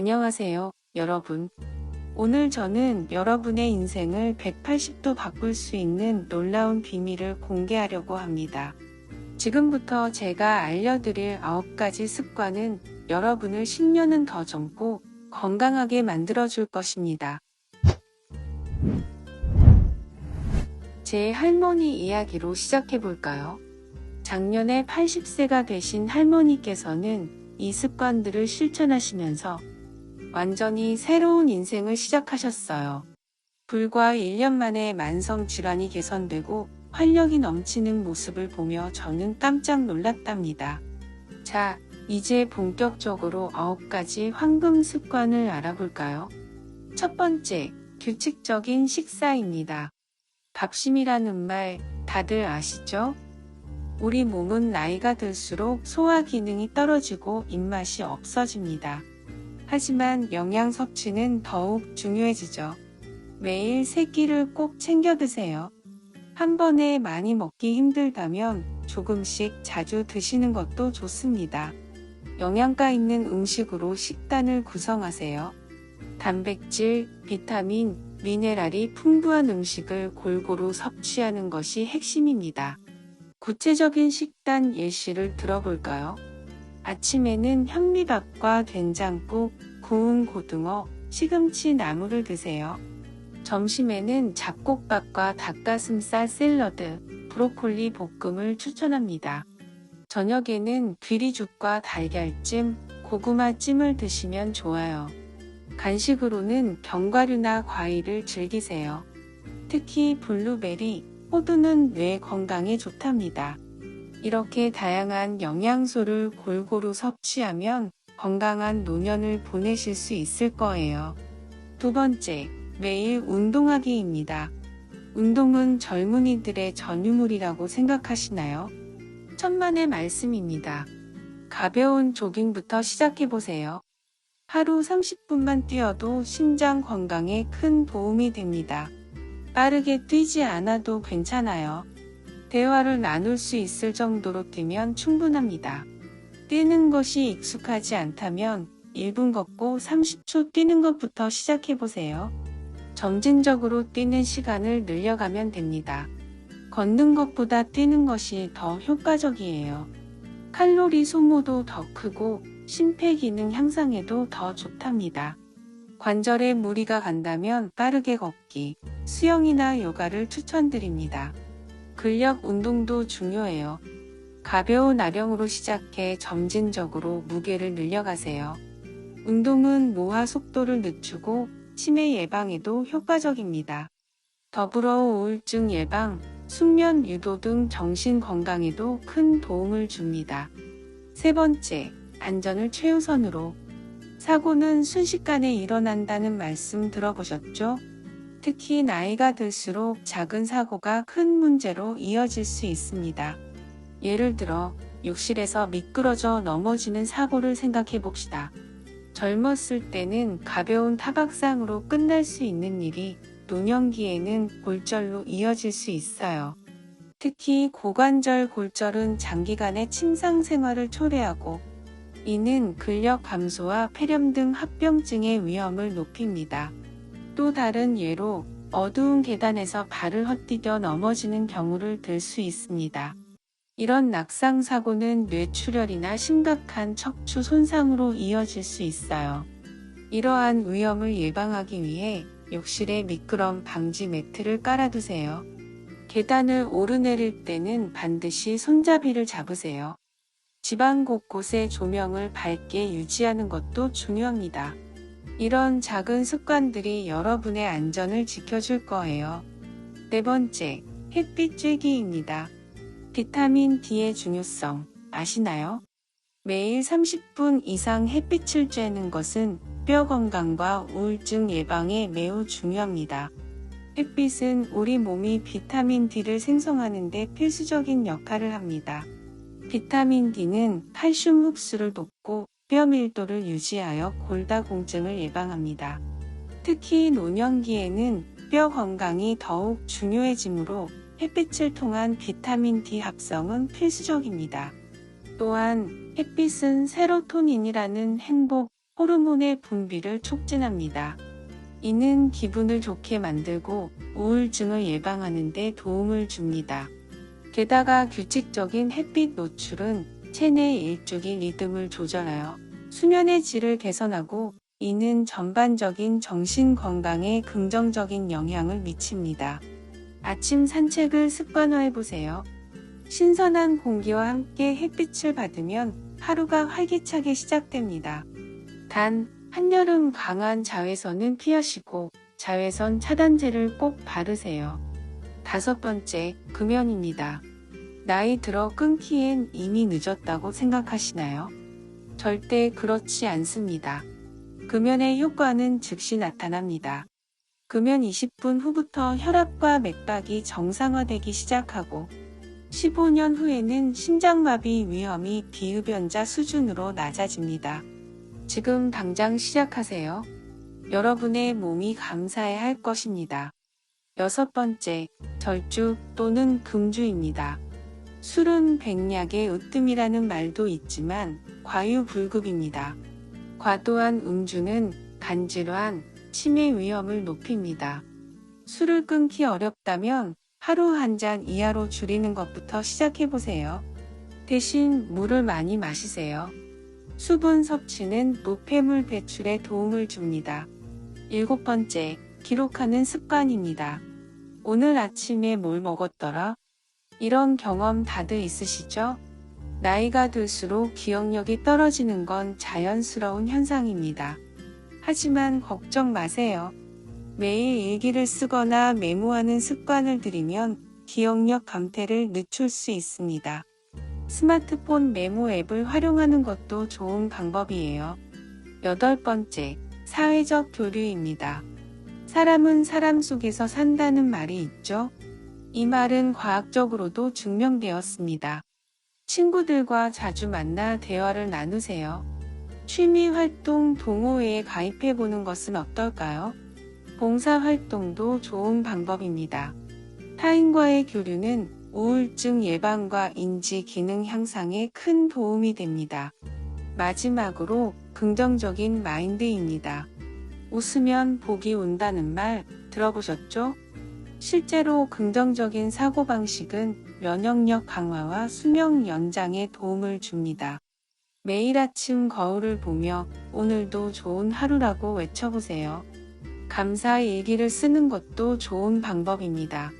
안녕하세요, 여러분. 오늘 저는 여러분의 인생을 180도 바꿀 수 있는 놀라운 비밀을 공개하려고 합니다. 지금부터 제가 알려드릴 9가지 습관은 여러분을 10년은 더 젊고 건강하게 만들어줄 것입니다. 제 할머니 이야기로 시작해볼까요? 작년에 80세가 되신 할머니께서는 이 습관들을 실천하시면서 완전히 새로운 인생을 시작하셨어요. 불과 1년 만에 만성 질환이 개선되고 활력이 넘치는 모습을 보며 저는 깜짝 놀랐답니다. 자, 이제 본격적으로 9가지 황금 습관을 알아볼까요? 첫 번째, 규칙적인 식사입니다. 밥심이라는 말 다들 아시죠? 우리 몸은 나이가 들수록 소화 기능이 떨어지고 입맛이 없어집니다. 하지만 영양 섭취는 더욱 중요해지죠. 매일 3끼를 꼭 챙겨 드세요. 한 번에 많이 먹기 힘들다면 조금씩 자주 드시는 것도 좋습니다. 영양가 있는 음식으로 식단을 구성하세요. 단백질, 비타민, 미네랄이 풍부한 음식을 골고루 섭취하는 것이 핵심입니다. 구체적인 식단 예시를 들어볼까요? 아침에는 현미밥과 된장국, 구운 고등어, 시금치 나물을 드세요. 점심에는 잡곡밥과 닭가슴살 샐러드, 브로콜리 볶음을 추천합니다. 저녁에는 귀리죽과 달걀찜, 고구마찜을 드시면 좋아요. 간식으로는 견과류나 과일을 즐기세요. 특히 블루베리, 호두는 뇌 건강에 좋답니다. 이렇게 다양한 영양소를 골고루 섭취하면 건강한 노년을 보내실 수 있을 거예요. 두 번째, 매일 운동하기입니다. 운동은 젊은이들의 전유물이라고 생각하시나요? 천만의 말씀입니다. 가벼운 조깅부터 시작해보세요. 하루 30분만 뛰어도 심장 건강에 큰 도움이 됩니다. 빠르게 뛰지 않아도 괜찮아요. 대화를 나눌 수 있을 정도로 뛰면 충분합니다. 뛰는 것이 익숙하지 않다면 1분 걷고 30초 뛰는 것부터 시작해보세요. 점진적으로 뛰는 시간을 늘려가면 됩니다. 걷는 것보다 뛰는 것이 더 효과적이에요. 칼로리 소모도 더 크고 심폐기능 향상에도 더 좋답니다. 관절에 무리가 간다면 빠르게 걷기, 수영이나 요가를 추천드립니다. 근력 운동도 중요해요. 가벼운 아령으로 시작해 점진적으로 무게를 늘려가세요. 운동은 노화 속도를 늦추고 치매 예방에도 효과적입니다. 더불어 우울증 예방, 숙면 유도 등 정신 건강에도 큰 도움을 줍니다. 세 번째, 안전을 최우선으로. 사고는 순식간에 일어난다는 말씀 들어보셨죠? 특히 나이가 들수록 작은 사고가 큰 문제로 이어질 수 있습니다. 예를 들어 욕실에서 미끄러져 넘어지는 사고를 생각해 봅시다. 젊었을 때는 가벼운 타박상으로 끝날 수 있는 일이 노년기에는 골절로 이어질 수 있어요. 특히 고관절 골절은 장기간의 침상 생활을 초래하고 이는 근력 감소와 폐렴 등 합병증의 위험을 높입니다. 또 다른 예로 어두운 계단에서 발을 헛디뎌 넘어지는 경우를 들 수 있습니다. 이런 낙상 사고는 뇌출혈이나 심각한 척추 손상으로 이어질 수 있어요. 이러한 위험을 예방하기 위해 욕실에 미끄럼 방지 매트를 깔아두세요. 계단을 오르내릴 때는 반드시 손잡이를 잡으세요. 집안 곳곳에 조명을 밝게 유지하는 것도 중요합니다. 이런 작은 습관들이 여러분의 안전을 지켜줄 거예요. 네 번째, 햇빛 쬐기입니다. 비타민 D의 중요성 아시나요? 매일 30분 이상 햇빛을 쬐는 것은 뼈 건강과 우울증 예방에 매우 중요합니다. 햇빛은 우리 몸이 비타민 D를 생성하는 데 필수적인 역할을 합니다. 비타민 D는 칼슘 흡수를 돕고 뼈 밀도를 유지하여 골다공증을 예방합니다. 특히 노년기에는 뼈 건강이 더욱 중요해지므로 햇빛을 통한 비타민 D 합성은 필수적입니다. 또한 햇빛은 세로토닌이라는 행복 호르몬의 분비를 촉진합니다. 이는 기분을 좋게 만들고 우울증을 예방하는 데 도움을 줍니다. 게다가 규칙적인 햇빛 노출은 체내 일주기 리듬을 조절하여 수면의 질을 개선하고 이는 전반적인 정신 건강에 긍정적인 영향을 미칩니다. 아침 산책을 습관화해보세요. 신선한 공기와 함께 햇빛을 받으면 하루가 활기차게 시작됩니다. 단, 한여름 강한 자외선은 피하시고 자외선 차단제를 꼭 바르세요. 5번째, 금연입니다. 나이 들어 끊기엔 이미 늦었다고 생각하시나요? 절대 그렇지 않습니다. 금연의 효과는 즉시 나타납니다. 금연 20분 후부터 혈압과 맥박이 정상화되기 시작하고 15년 후에는 심장마비 위험이 비흡연자 수준으로 낮아집니다. 지금 당장 시작하세요. 여러분의 몸이 감사해야 할 것입니다. 6번째, 절주 또는 금주입니다. 술은 백약의 으뜸이라는 말도 있지만 과유불급입니다. 과도한 음주는 간질환, 치매 위험을 높입니다. 술을 끊기 어렵다면 하루 한 잔 이하로 줄이는 것부터 시작해보세요. 대신 물을 많이 마시세요. 수분 섭취는 노폐물 배출에 도움을 줍니다. 7번째, 기록하는 습관입니다. 오늘 아침에 뭘 먹었더라? 이런 경험 다들 있으시죠? 나이가 들수록 기억력이 떨어지는 건 자연스러운 현상입니다. 하지만 걱정 마세요. 매일 일기를 쓰거나 메모하는 습관을 들이면 기억력 감퇴를 늦출 수 있습니다. 스마트폰 메모 앱을 활용하는 것도 좋은 방법이에요. 8번째, 사회적 교류입니다. 사람은 사람 속에서 산다는 말이 있죠? 이 말은 과학적으로도 증명되었습니다. 친구들과 자주 만나 대화를 나누세요. 취미활동 동호회에 가입해보는 것은 어떨까요? 봉사활동도 좋은 방법입니다. 타인과의 교류는 우울증 예방과 인지 기능 향상에 큰 도움이 됩니다. 마지막으로 긍정적인 마인드입니다. 웃으면 복이 온다는 말 들어보셨죠? 실제로 긍정적인 사고방식은 면역력 강화와 수명 연장에 도움을 줍니다. 매일 아침 거울을 보며 오늘도 좋은 하루라고 외쳐보세요. 감사 일기를 쓰는 것도 좋은 방법입니다.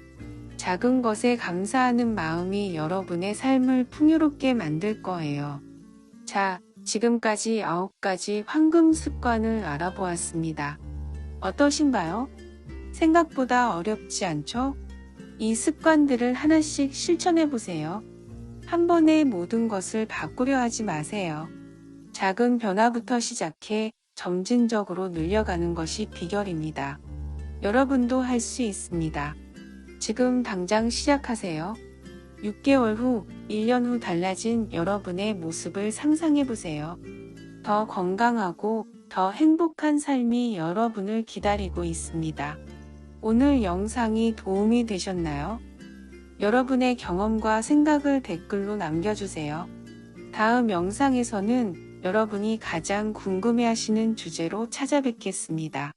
작은 것에 감사하는 마음이 여러분의 삶을 풍요롭게 만들 거예요. 자, 지금까지 9가지 황금 습관을 알아보았습니다. 어떠신가요? 생각보다 어렵지 않죠? 이 습관들을 하나씩 실천해보세요. 한 번에 모든 것을 바꾸려 하지 마세요. 작은 변화부터 시작해 점진적으로 늘려가는 것이 비결입니다. 여러분도 할 수 있습니다. 지금 당장 시작하세요. 6개월 후, 1년 후 달라진 여러분의 모습을 상상해보세요. 더 건강하고 더 행복한 삶이 여러분을 기다리고 있습니다. 오늘 영상이 도움이 되셨나요? 여러분의 경험과 생각을 댓글로 남겨주세요. 다음 영상에서는 여러분이 가장 궁금해하시는 주제로 찾아뵙겠습니다.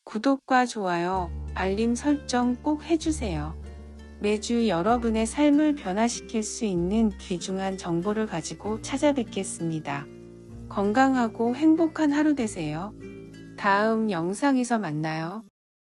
구독과 좋아요, 알림 설정 꼭 해주세요. 매주 여러분의 삶을 변화시킬 수 있는 귀중한 정보를 가지고 찾아뵙겠습니다. 건강하고 행복한 하루 되세요. 다음 영상에서 만나요.